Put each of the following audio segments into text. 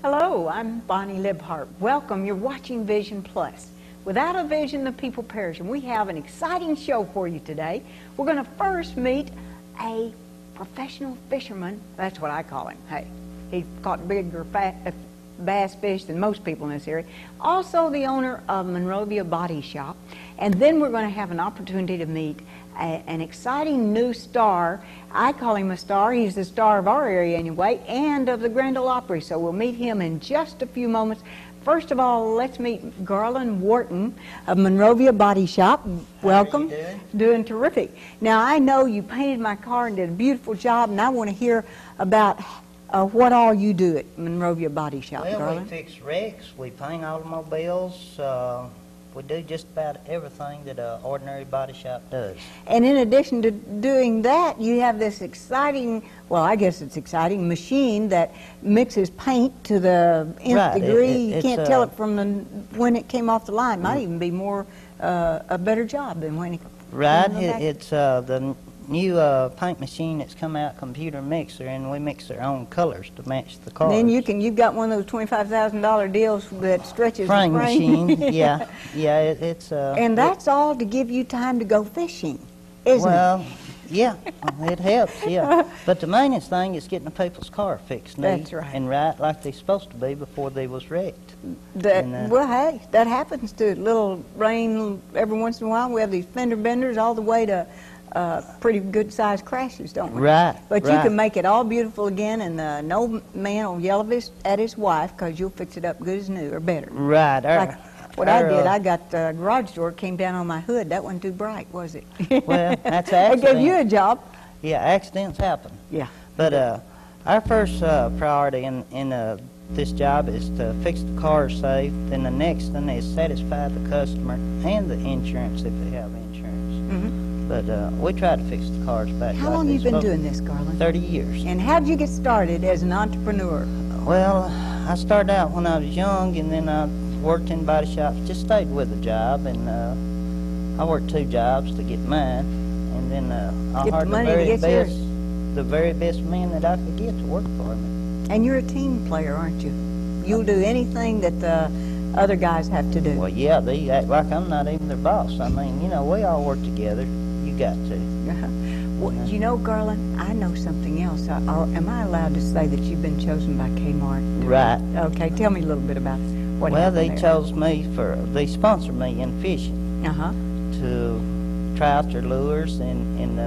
Hello, I'm Bonnie Libhart. Welcome. You're watching Vision Plus. Without a vision, the people perish. And we have an exciting show for you today. We're going to first meet a professional fisherman. That's what I call him. Hey, he's caught bigger bass fish than most people in this area. Also the owner of Monrovia Body Shop. And then we're going to have an opportunity to meet an exciting new star. I call him a star. He's the star of our area anyway, and of the Grand Ole Opry. So we'll meet him in just a few moments. First of all, let's meet Garland Wharton of Monrovia Body Shop. Welcome. How are you doing? Doing terrific. Now, I know you painted my car and did a beautiful job, and I want to hear about what all you do at Monrovia Body Shop, Well, Garland. we fix wrecks, we paint automobiles, we do just about everything that an ordinary body shop does. And in addition to doing that, you have this exciting, well, I guess it's exciting, machine that mixes paint to the nth degree. You can't tell it from when it came off the line. Might even be more a better job than when it Right, it's the new paint machine that's come out, computer mixer, and we mix their own colors to match the cars. Then you've got one of those $25,000 deals that stretches Frame the frame. machine, yeah, it's and that's all to give you time to go fishing, isn't it? Yeah, it helps, yeah. But the maintenance thing is getting the people's car fixed new That's right. and right like they're supposed to be before they was wrecked. Well, hey, that happens to little rain every once in a while. We have these fender benders all the way to pretty good-sized crashes, don't we? Right, But you can make it all beautiful again, and no man will yell at his wife because you'll fix it up good as new or better. Right. Like what I did, I got the garage door, came down on my hood. That wasn't too bright, was it? Well, that's I accident. gave you a job. Yeah, accidents happen. Yeah. But our first priority in this job is to fix the cars safe. Then the next thing is satisfy the customer and the insurance if they have insurance. Mm-hmm. But we try to fix the cars back. How long you been doing this, Garland? 30 years. And how did you get started as an entrepreneur? Well, I started out when I was young, and then I worked in body shops, just stayed with a job, and I worked 2 jobs to get mine, and then I hired the very best men that I could get to work for me. And you're a team player, aren't you? You'll do anything that the other guys have to do. Well, yeah, they act like I'm not even their boss. I mean, you know, we all work together. You got to. Well, you know, Garland, I know something else. Am I allowed to say that you've been chosen by Kmart? Right. Okay, tell me a little bit about what Well, happened they there. chose me they sponsored me in fishing to try out their lures, and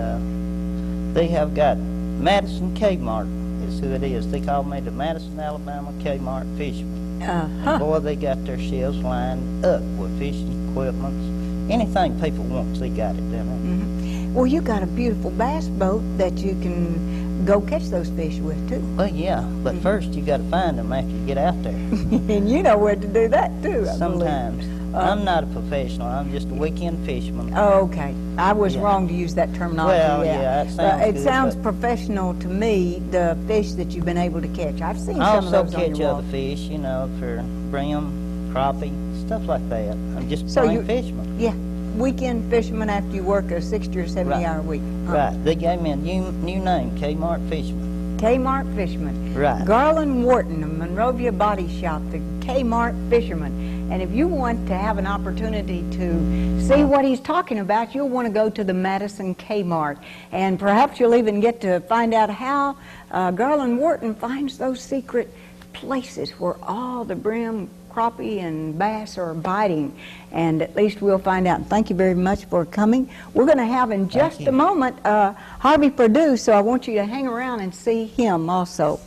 they have got Madison Kmart is who it is. They call me the Madison, Alabama Kmart fisherman. Boy, they got their shelves lined up with fishing equipment. Anything people want, they got it down there. Well, you got a beautiful bass boat that you can go catch those fish with, too. Well, yeah, but first you got to find them after you get out there. And you know where to do that, too, I Sometimes. I'm not a professional. I'm just a weekend fisherman. Oh, okay. I was wrong to use that terminology. Well, yeah, it sounds professional to me, the fish that you've been able to catch. I've seen I some of those also on catch your other wall. fish, you know, for brim, crappie, stuff like that. I'm just So plain fisherman. Yeah, weekend fisherman after you work a 60 or 70-hour week. Right. They gave me a new name, Kmart Fisherman. Kmart Fisherman. Right. Garland Wharton of Monrovia Body Shop, the Kmart Fisherman. And if you want to have an opportunity to see what he's talking about, you'll want to go to the Madison Kmart. And perhaps you'll even get to find out how Garland Wharton finds those secret places where all the brim, crappie, and bass are biting. And at least we'll find out. Thank you very much for coming. We're going to have in just a moment Harvey Purdue, so I want you to hang around and see him also.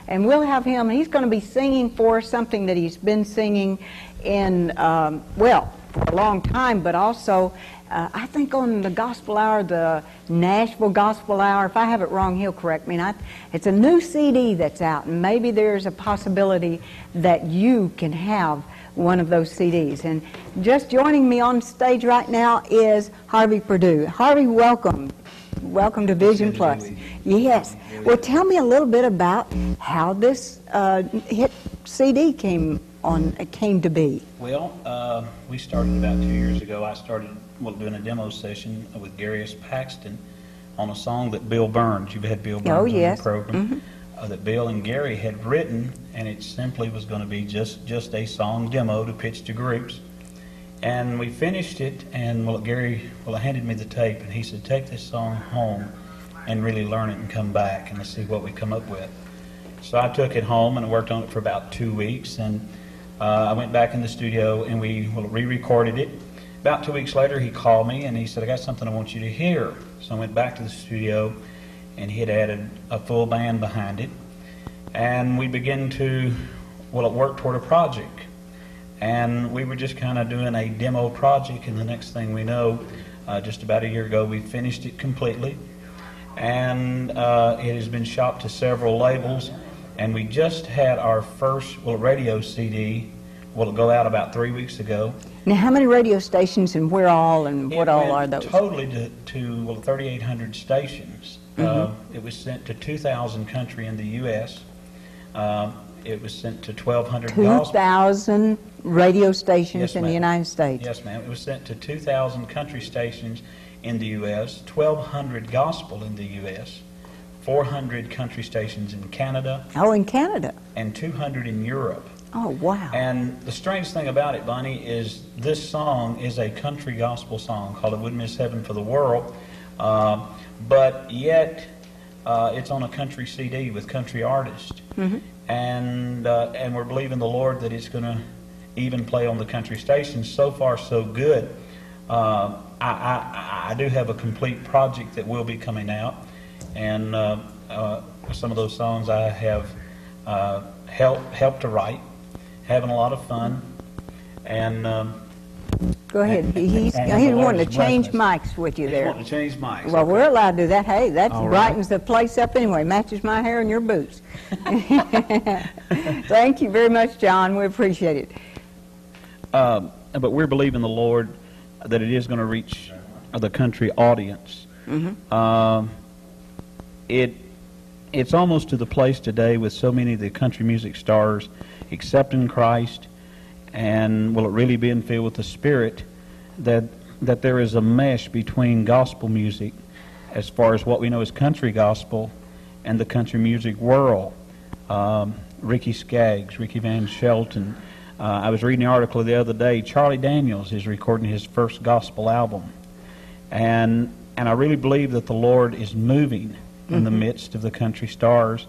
And we'll have him, he's going to be singing for us something that he's been singing in, well, for a long time, but also I think on the Gospel Hour, the Nashville Gospel Hour, if I have it wrong, he'll correct me. It's a new CD that's out, and maybe there's a possibility that you can have one of those CDs. And just joining me on stage right now is Harvey Purdue. Harvey, welcome. Welcome to Vision Plus. Yes. Well, tell me a little bit about how this hit CD came to be. Well, we started about 2 years ago. I started doing a demo session with Gary S. Paxton on a song that Bill Burns, you've had Bill Burns on the program. that Bill and Gary had written, and it simply was going to be just a song demo to pitch to groups. And we finished it, and Gary handed me the tape, and he said, take this song home and really learn it and come back and let's see what we come up with. So I took it home and worked on it for about 2 weeks, and I went back in the studio and we re-recorded it. About 2 weeks later he called me and he said, I got something I want you to hear. So I went back to the studio and he had added a full band behind it, and we began to work toward a project. And we were just kind of doing a demo project, and the next thing we know, just about a year ago, we finished it completely. And it has been shopped to several labels, and we just had our first radio CD go out about 3 weeks ago. Now, how many radio stations and where all, and what all are those? Totally to 3,800 stations. It was sent to 2,000 country in the U.S. It was sent to 1,200 2,000 radio stations yes, in the United States. Yes, ma'am. It was sent to 2,000 country stations in the U.S., 1,200 gospel in the U.S., 400 country stations in Canada. Oh, in Canada. And 200 in Europe. Oh, wow. And the strange thing about it, Bonnie, is this song is a country gospel song called It Wouldn't Miss Heaven for the World, but yet it's on a country CD with country artists. And we're believing the Lord that it's going to even play on the country stations. So far, so good. I do have a complete project that will be coming out, and some of those songs I have helped to write, having a lot of fun, and go ahead. He's wanting to change mics with you there. He's wanting to change mics. Well, okay. We're allowed to do that. Hey, that All brightens the place up anyway. Matches my hair and your boots. Thank you very much, John. We appreciate it. But we're believing the Lord that it is going to reach the country audience. It's almost to the place today with so many of the country music stars accepting Christ, and will it really being filled with the Spirit, that there is a mesh between gospel music, as far as what we know as country gospel, and the country music world. Ricky Skaggs, Ricky Van Shelton. I was reading the article the other day. Charlie Daniels is recording his first gospel album, and I really believe that the Lord is moving in the midst of the country stars.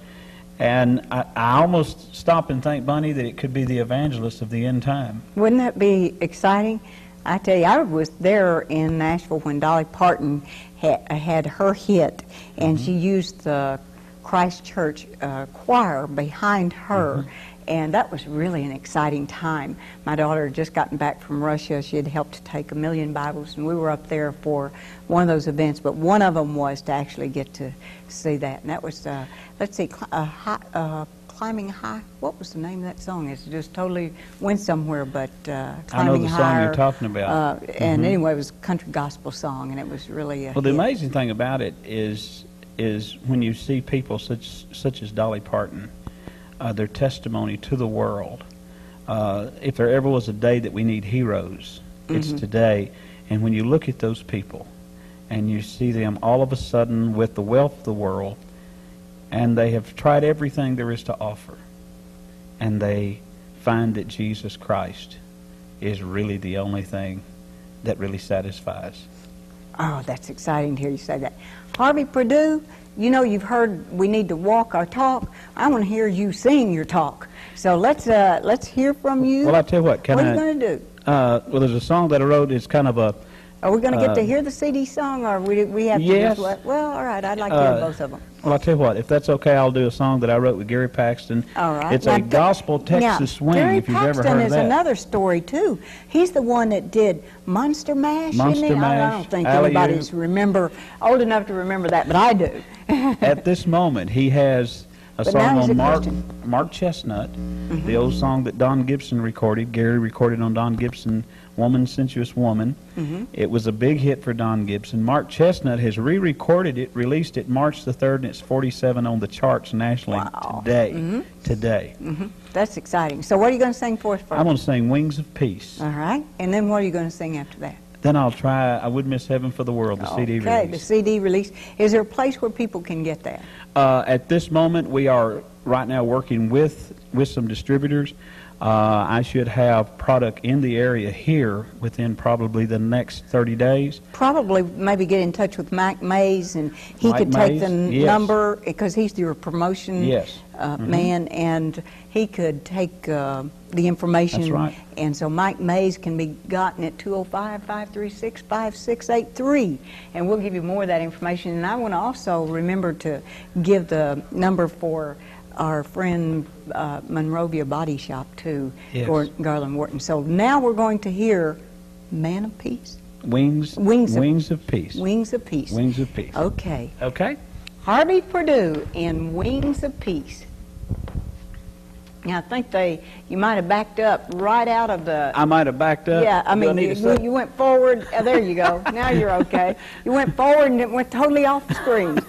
And I almost stop and think, Bunny, that it could be the evangelist of the end time. Wouldn't that be exciting? I tell you, I was there in Nashville when Dolly Parton had her hit, and she used the Christ Church choir behind her, and that was really an exciting time. My daughter had just gotten back from Russia. She had helped to take 1 million Bibles, and we were up there for one of those events, but one of them was to actually get to see that, and that was, let's see, Climbing High. What was the name of that song? It just totally went somewhere, but Climbing Higher. I know the song you're talking about. And anyway, it was a country gospel song, and it was really a Well, the hit. amazing thing about it is when you see people such as Dolly Parton, their testimony to the world. If there ever was a day that we need heroes, it's today. And when you look at those people and you see them all of a sudden with the wealth of the world, and they have tried everything there is to offer, and they find that Jesus Christ is really the only thing that really satisfies. Oh, that's exciting to hear you say that. Harvey, Purdue, you know, you've heard we need to walk our talk. I want to hear you sing your talk. So let's hear from you. Well, I tell you what. What are you going to do? Well, there's a song that I wrote. It's kind of a... Are we going to get to hear the CD song, or we have to yes. just well, all right, I'd like to hear both of them. Well, I'll tell you what, if that's okay, I'll do a song that I wrote with Gary Paxton. All right. It's a gospel Texas swing, Gary if you've ever Paxton heard of is that. another story, too. He's the one that did Monster Mash, Monster isn't he? I Mash, don't think Alley-oop. anybody's old enough to remember that, but I do. At this moment, he has a But song now he's on a Christian. Mark Chestnut, the old song that Don Gibson recorded. Gary recorded on Don Gibson, Woman, Sensuous Woman. It was a big hit for Don Gibson. Mark Chestnut has re-recorded it, released it March the 3rd, and it's 47 on the charts nationally today. Today. That's exciting. So what are you going to sing for us first? I'm going to sing Wings of Peace. All right. And then what are you going to sing after that? Then I'll try I Would Miss Heaven for the World, the CD release. Okay, the CD release. Is there a place where people can get that? At this moment, we are right now working with some distributors. I should have product in the area here within probably the next 30 days. Probably maybe get in touch with Mike Mase, and he Mike could take the Mase, yes. number, because he's your promotion Yes. man, and he could take the information. That's right. And so Mike Mase can be gotten at 205-536-5683, and we'll give you more of that information. And I want to also remember to give the number for our friend Monrovia Body Shop, too, Yes. Garland Wharton. So now we're going to hear Man of Peace. Wings of Peace. Wings of Peace. Wings of Peace. Okay. Okay? Harvey Purdue in Wings of Peace. Now, I think you might have backed up right out of the... I might have backed up. Yeah, I Do mean, need to you went forward. There you go. Now you're okay. You went forward and it went totally off the screen.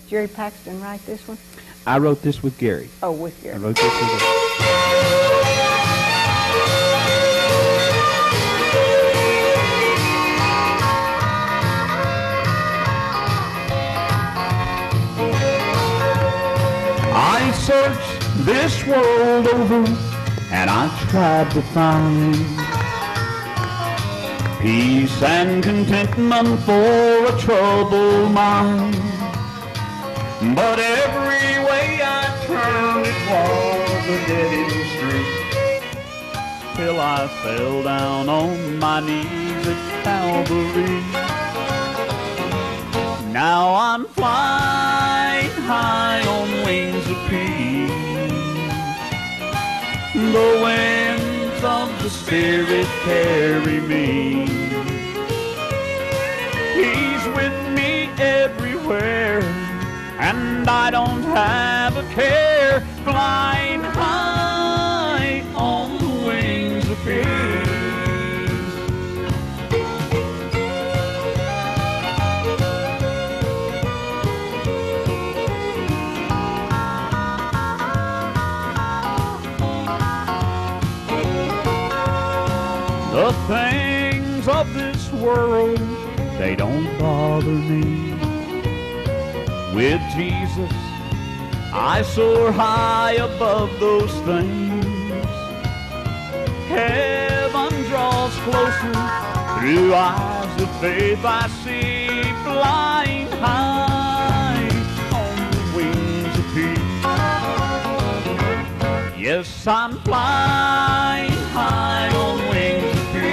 Jerry Paxton write this one? I wrote this with Gary. Oh, with Gary. I wrote this with Gary. I searched this world over and I tried to find peace and contentment for a troubled mind. But every way I turned, it was a dead-end street, till I fell down on my knees at Calvary. Now I'm flying high on wings of peace. The winds of the Spirit carry me. He's with me everywhere, and I don't have a care, flying high on the wings of peace. The things of this world, they don't bother me. With Jesus, I soar high above those things. Heaven draws closer through eyes of faith. I see, flying high on the wings of peace. Yes, I'm flying high on wings of peace.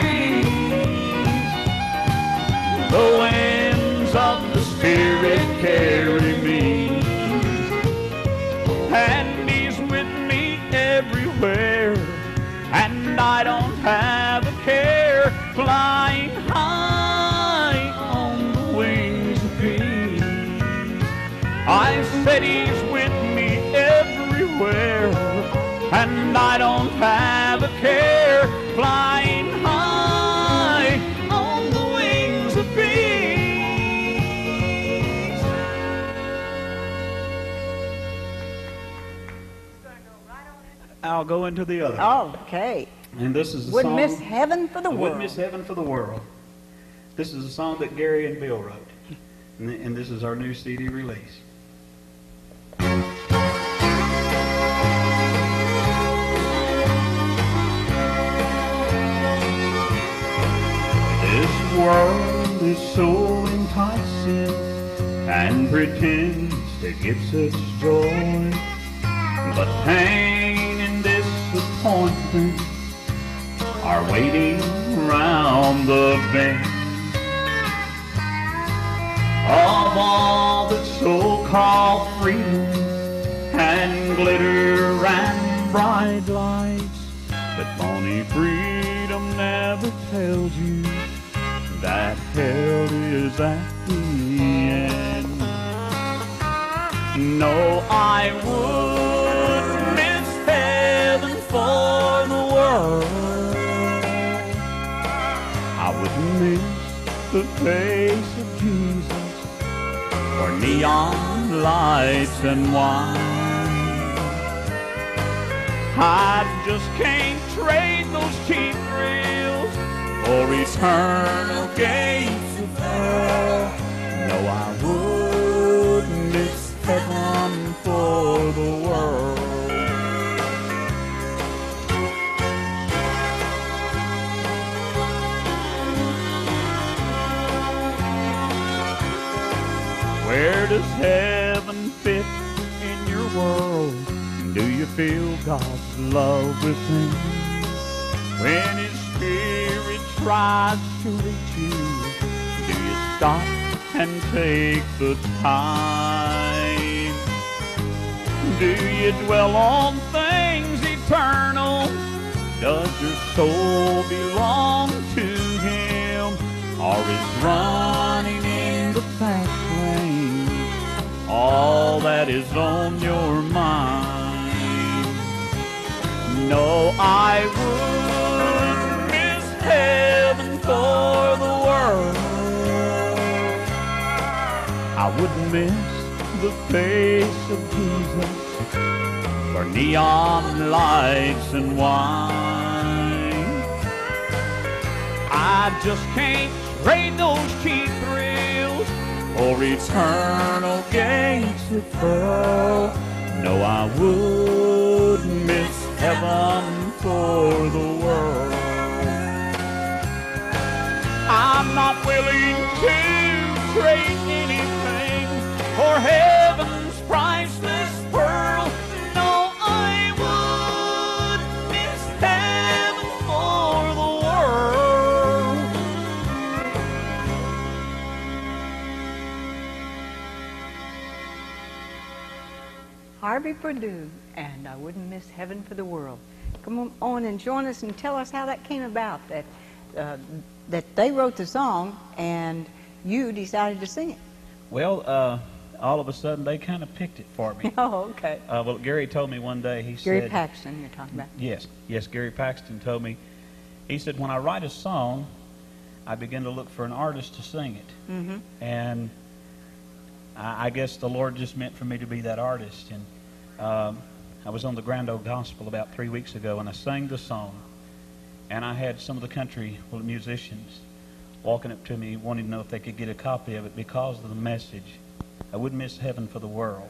The winds of the Spirit carry me, and He's with me everywhere, and I don't have a care, flying high on the wings of peace. I said He's with me everywhere, and I don't have a care, flying high on the wings of peace. I'll go into the other. Okay. And this is a Wouldn't song. miss heaven for the world. Wouldn't miss heaven for the world. This is a song that Gary and Bill wrote, and this is our new CD release. This world is so enticing and pretends to give such joy, but pain and disappointment are waiting round the bend. Of all the so-called freedom and glitter and bright lights, but phony freedom never tells you that hell is at the end. No, I would miss heaven for the world. I would miss the face of Jesus for neon lights and wine. I just can't trade those cheap thrills for eternal gates of hell. No, I wouldn't miss heaven for the world. Where does heaven fit in your world? Do you feel God's love within? When His Spirit tries to reach you, do you stop and take the time? Do you dwell on things eternal? Does your soul belong to Him? Or is running in the fast lane all that is on your mind? No, I wouldn't miss heaven for the world. I wouldn't miss the face of Jesus for neon lights and wine. I just can't trade those cheap thrills for eternal gates of pearl. No, I wouldn't miss heaven for the world. I'm not willing to trade anything for heaven's priceless pearl. No, I would miss heaven for the world. Harvey Purdue, and I wouldn't miss heaven for the world. Come on and join us and tell us how that came about, that they wrote the song and you decided to sing it. Well, all of a sudden they kind of picked it for me. Oh, okay. Well, Gary told me one day, he Gary said... Paxton you're talking about. Yes, Gary Paxton told me, he said, when I write a song, I begin to look for an artist to sing it. Mm-hmm. And I guess the Lord just meant for me to be that artist. And I was on the Grand Old Gospel about 3 weeks ago, and I sang the song. And I had some of the country musicians walking up to me wanting to know if they could get a copy of it because of the message. I wouldn't miss heaven for the world.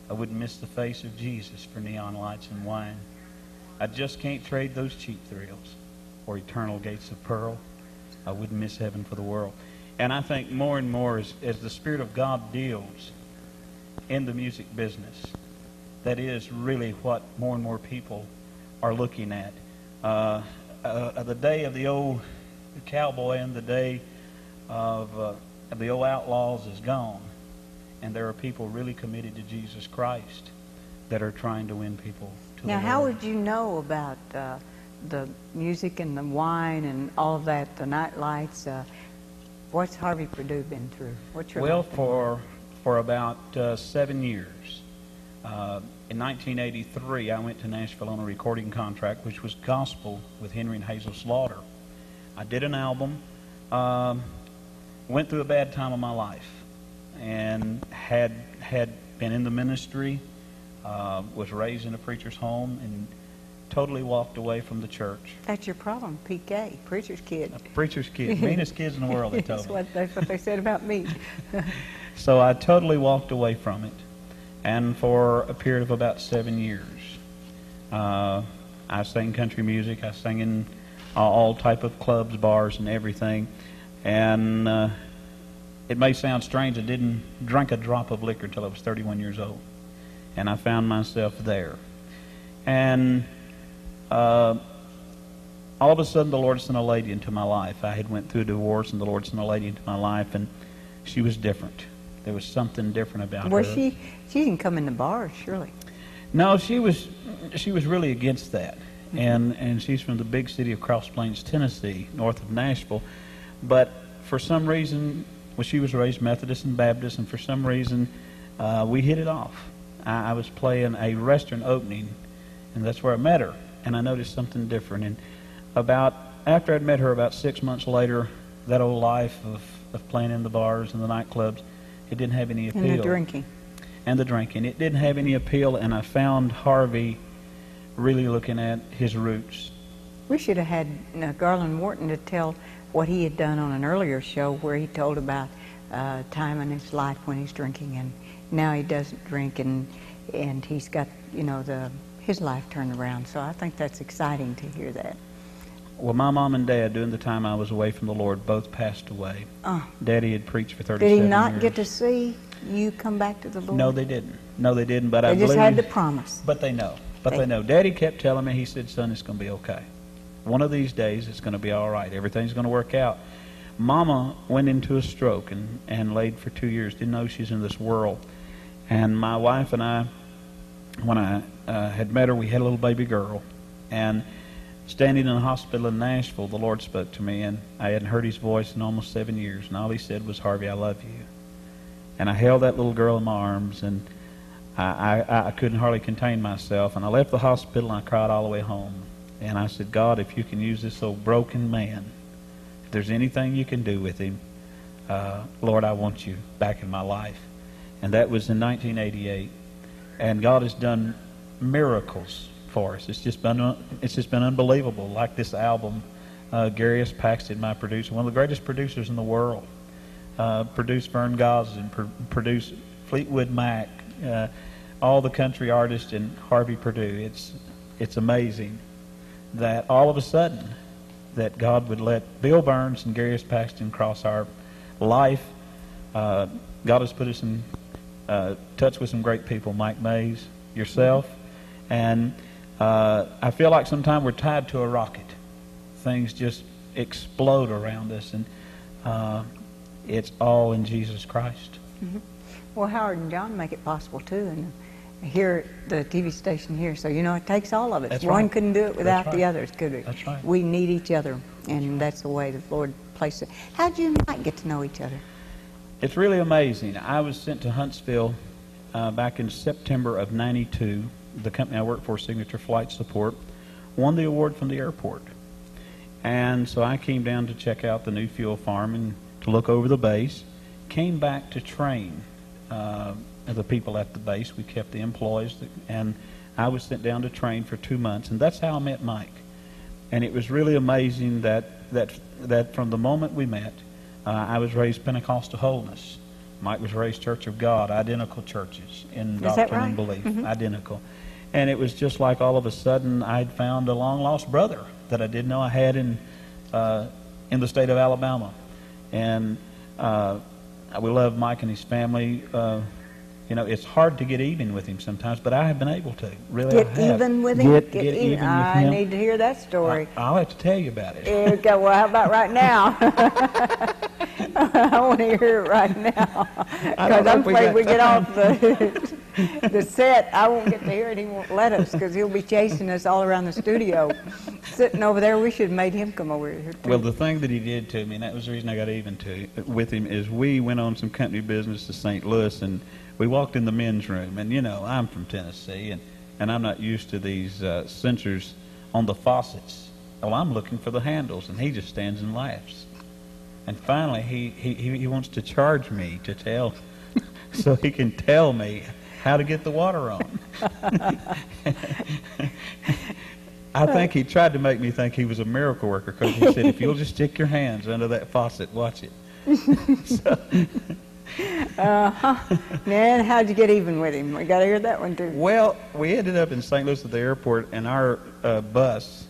I wouldn't miss the face of Jesus for neon lights and wine. I just can't trade those cheap thrills for eternal gates of pearl. I wouldn't miss heaven for the world. And I think more and more as the Spirit of God deals in the music business, that is really what more and more people are looking at. The day of the old cowboy and the day of the old outlaws is gone. And there are people really committed to Jesus Christ that are trying to win people to Now, the how Lord. would you know about the music and the wine and all of that, the night lights? What's Harvey Purdue been through? What's your Well, life been for about 7 years. In 1983, I went to Nashville on a recording contract, which was gospel with Henry and Hazel Slaughter. I did an album, went through a bad time of my life, and had been in the ministry, was raised in a preacher's home, and totally walked away from the church. That's your problem, PK, preacher's kid. A preacher's kid, meanest kids in the world, they told me. That's what they said about me. So I totally walked away from it. And for a period of about 7 years, I sang country music. I sang in all type of clubs, bars, and everything. And it may sound strange, I didn't drink a drop of liquor until I was 31 years old. And I found myself there. And all of a sudden, the Lord sent a lady into my life. I had went through a divorce, and the Lord sent a lady into my life, and she was different. There was something different about her. She didn't come in the bars, surely. No, she was really against that. And she's from the big city of Cross Plains, Tennessee, north of Nashville. But for some reason, well, she was raised Methodist and Baptist, and for some reason, we hit it off. I was playing a restaurant opening, and that's where I met her. And I noticed something different. And after I'd met her, about 6 months later, that old life of playing in the bars and the nightclubs, it didn't have any appeal. And the drinking. And the drinking. It didn't have any appeal, and I found Harvey really looking at his roots. We should have had Garland Wharton to tell what he had done on an earlier show where he told about time in his life when he's drinking, and now he doesn't drink, and he's got, you know, his life turned around. So I think that's exciting to hear that. Well, my mom and dad, during the time I was away from the Lord, both passed away. Daddy had preached for 37 years. Did he not get to see you come back to the Lord? No, they didn't. No, they didn't. But they I believe just had the promise. But they know. But they know. Daddy kept telling me, he said, son, it's going to be okay. One of these days, it's going to be all right. Everything's going to work out. Mama went into a stroke and laid for 2 years. Didn't know she's in this world. And my wife and I, when I had met her, we had a little baby girl. And standing in the hospital in Nashville, the Lord spoke to me, and I hadn't heard his voice in almost 7 years. And all he said was, Harvey, I love you. And I held that little girl in my arms, and I couldn't hardly contain myself. And I left the hospital, and I cried all the way home. And I said, God, if you can use this old broken man, if there's anything you can do with him, Lord, I want you back in my life. And that was in 1988. And God has done miracles for us. It's just been unbelievable. Like this album, Gary S. Paxton, my producer, one of the greatest producers in the world, produced Vern Gosdin, produced Fleetwood Mac, all the country artists, and Harvey Purdue. It's amazing that all of a sudden that God would let Bill Burns and Gary S. Paxton cross our life. God has put us in touch with some great people, Mike Mase, yourself, and I feel like sometimes we're tied to a rocket. Things just explode around us, and it's all in Jesus Christ. Mm-hmm. Well, Howard and John make it possible too, and here the TV station here. So you know, it takes all of it. That's One right. couldn't do it without That's the right. others, could we? That's right. We need each other, and that's the way the Lord placed it. How did you and Mike get to know each other? It's really amazing. I was sent to Huntsville back in September of '92. The company I worked for, Signature Flight Support, won the award from the airport. And so I came down to check out the new fuel farm and to look over the base. Came back to train the people at the base. We kept the employees, and I was sent down to train for 2 months. And that's how I met Mike. And it was really amazing that from the moment we met, I was raised Pentecostal holiness. Mike was raised Church of God, identical churches in doctrine and belief, identical. And it was just like all of a sudden I'd found a long-lost brother that I didn't know I had in the state of Alabama. And we love Mike and his family. You know, it's hard to get even with him sometimes, but I have been able to. Really, I have. Get even with him? Get even with him. I need to hear that story. I'll have to tell you about it. Okay, well, how about right now? I want to hear it right now. Because I'm afraid we get off the set. I won't get to hear it. He won't let us because he'll be chasing us all around the studio. Sitting over there, we should have made him come over here too. Well, the thing that he did to me, and that was the reason I got even with him, is we went on some company business to St. Louis, and we walked in the men's room. And, you know, I'm from Tennessee, and I'm not used to these sensors on the faucets. Oh, I'm looking for the handles, and he just stands and laughs. And finally, he wants to charge me to tell, so he can tell me how to get the water on. I think he tried to make me think he was a miracle worker because he said, if you'll just stick your hands under that faucet, watch it. Man, how'd you get even with him? We got to hear that one too. Well, we ended up in St. Louis at the airport, and our bus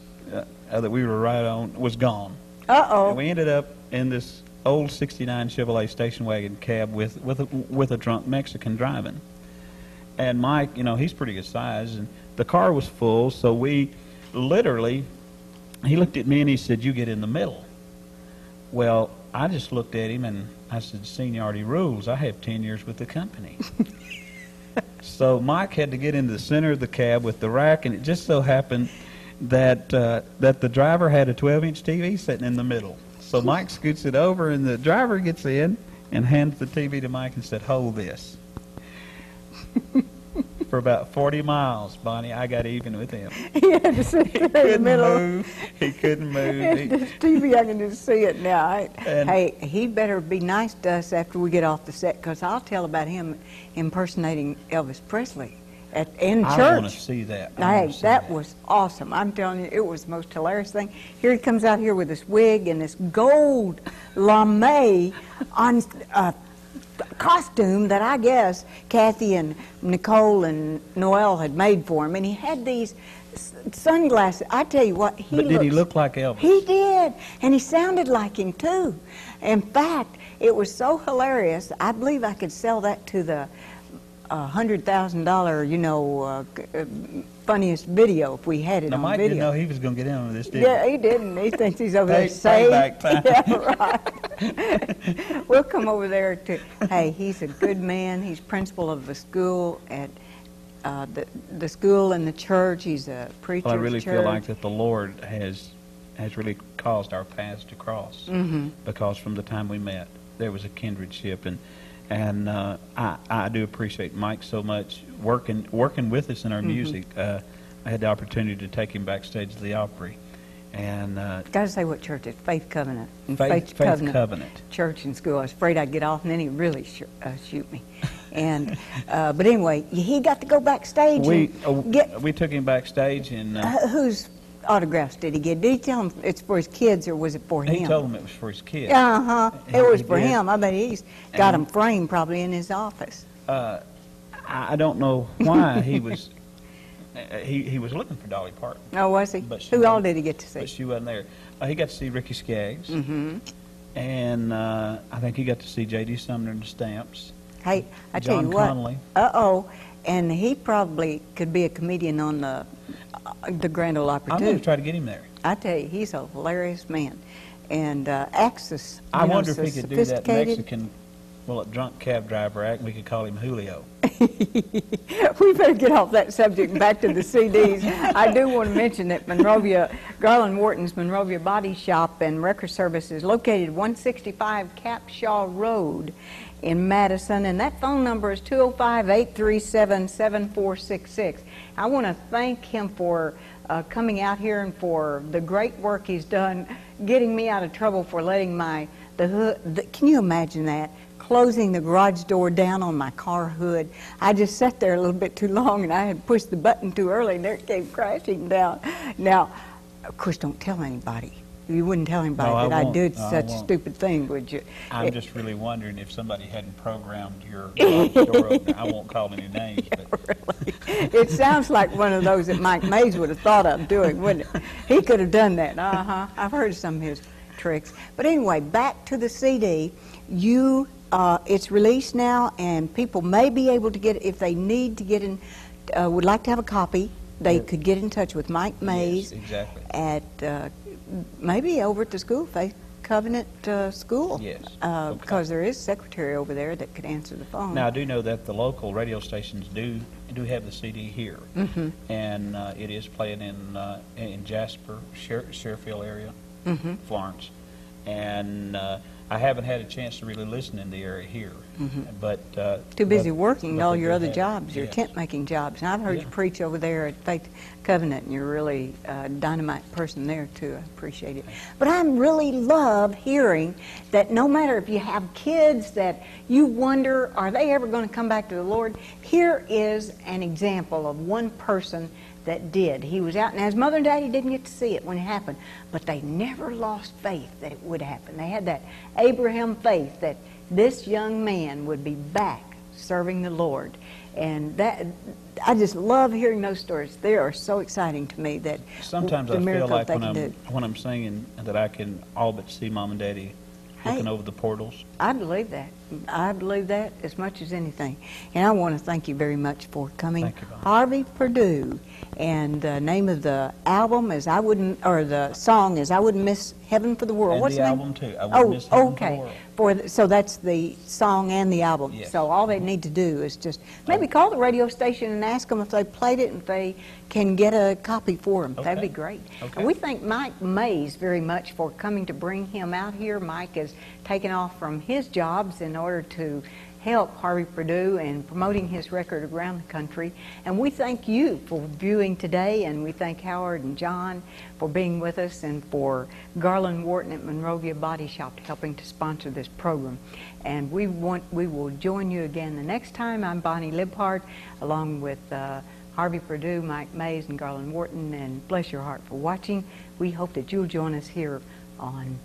that we were right on was gone. Uh-oh. And we ended up in this old '69 Chevrolet station wagon cab with a drunk Mexican driving. And Mike, you know, he's pretty good size, and the car was full, so we literally, he looked at me and he said, "You get in the middle." Well, I just looked at him and I said, "Seniority rules. I have 10 years with the company." So Mike had to get into the center of the cab with the rack, and it just so happened that the driver had a 12-inch TV sitting in the middle. So Mike scoots it over, and the driver gets in and hands the TV to Mike and said, "Hold this." For about 40 miles, Bonnie, I got even with him. He had to sit there in the middle. Move. He couldn't move. This TV, I can just see it now. Hey, he'd better be nice to us after we get off the set, because I'll tell about him impersonating Elvis Presley. in I church. want to see that. Hey, that was awesome. I'm telling you, it was the most hilarious thing. Here he comes out here with this wig and this gold lame on costume that I guess Kathy and Nicole and Noel had made for him, and he had these sunglasses. I tell you what, did he look like Elvis? He did, and he sounded like him too. In fact, it was so hilarious. I believe I could sell that to the $100,000, you know, funniest video if we had it now, on Mike video. didn't know he was going to get in on this, did Yeah, he didn't. He thinks he's over there safe. Payback time. Yeah, right. We'll come over there to. Hey, he's a good man. He's principal of the school at the school and the church. He's a preacher. Well, I really at church. feel like that the Lord has really caused our paths to cross, because from the time we met, there was a kindredship, and I do appreciate Mike so much working with us in our music. I had the opportunity to take him backstage at the Opry, and Got to say what church it's Faith Covenant. And Faith Covenant Church and school. I was afraid I'd get off, and then he'd really shoot me. And but anyway, he got to go backstage. We took him backstage, and whose autographs did he get? Did he tell him it's for his kids, or was it for him? he told him it was for his kids. It was for did. him. I bet he's got them framed probably in his office. I don't know why he was. He was looking for Dolly Parton. Oh, was he? But she Who all wasn't- did he get to see? But she wasn't there. He got to see Ricky Skaggs, and I think he got to see J.D. Sumner and the Stamps. Hey, I tell John you what. Connolly. And he probably could be a comedian on the Grand Ole Opry I'm too. going to try to get him there. I tell you, he's a hilarious man, and Axis. I wonder if so he could do that sophisticated. Mexican, a drunk cab driver act. We could call him Julio. We better get off that subject and back to the CDs. I do want to mention that Garland Wharton's Monrovia Body Shop and Record Service is located 165 Capshaw Road in Madison, and that phone number is 205-837-7466. I want to thank him for coming out here and for the great work he's done, getting me out of trouble for letting can you imagine that? Closing the garage door down on my car hood. I just sat there a little bit too long, and I had pushed the button too early, and there it came crashing down. Now, of course, don't tell anybody. You wouldn't tell anybody that I did such a stupid thing, would you? I'm just really wondering if somebody hadn't programmed your garage door opener. I won't call any names, but Really. It sounds like one of those that Mike Mase would have thought of doing, wouldn't it? He could have done that. I've heard of some of his tricks. But anyway, back to the CD. It's released now, and people may be able to get it if they need to get in. Would like to have a copy. They could get in touch with Mike Mase. Yes, exactly. At maybe over at the school, Faith Covenant School. Yes. Because there is a secretary over there that could answer the phone. Now, I do know that the local radio stations do have the CD here, and it is playing in Jasper, Sherfield area, Florence, and I haven't had a chance to really listen in the area here, but too busy working all they your do other have- jobs, your yes. tent making jobs. And I've heard you Yeah. preach over there at Faith Covenant, and you're really a dynamite person there too. I appreciate it. But I really love hearing that no matter if you have kids that you wonder, are they ever going to come back to the Lord? Here is an example of one person that did. He was out, and his mother and daddy didn't get to see it when it happened, but they never lost faith that it would happen. They had that Abraham faith that this young man would be back serving the Lord. And that, I just love hearing those stories. They are so exciting to me that Sometimes the I feel miracles like they when can do. when I'm singing that I can all but see Mom and Daddy looking over the portals. I believe that. I believe that as much as anything. And I want to thank you very much for coming. Thank you, Bob. Harvey, Purdue. And the name of the album is the song is I Wouldn't Miss Heaven for the World. And What's the name? album, too. I Wouldn't Miss Heaven for the World. So that's the song and the album. Yes. So all they need to do is just maybe call the radio station and ask them if they played it and if they can get a copy for them. That'd be great. Okay. And we thank Mike Mase very much for coming to bring him out here. Mike has taken off from his jobs in order to help Harvey Purdue in promoting his record around the country. And we thank you for viewing today, and we thank Howard and John for being with us, and for Garland Wharton at Monrovia Body Shop helping to sponsor this program. And we will join you again the next time. I'm Bonnie Libhart, along with Harvey Purdue, Mike Mase, and Garland Wharton, and bless your heart for watching. We hope that you'll join us here on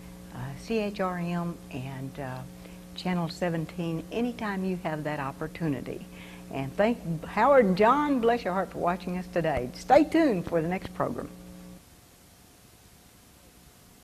CHRM and Channel 17 anytime you have that opportunity. And thank Howard and John, bless your heart for watching us today. Stay tuned for the next program.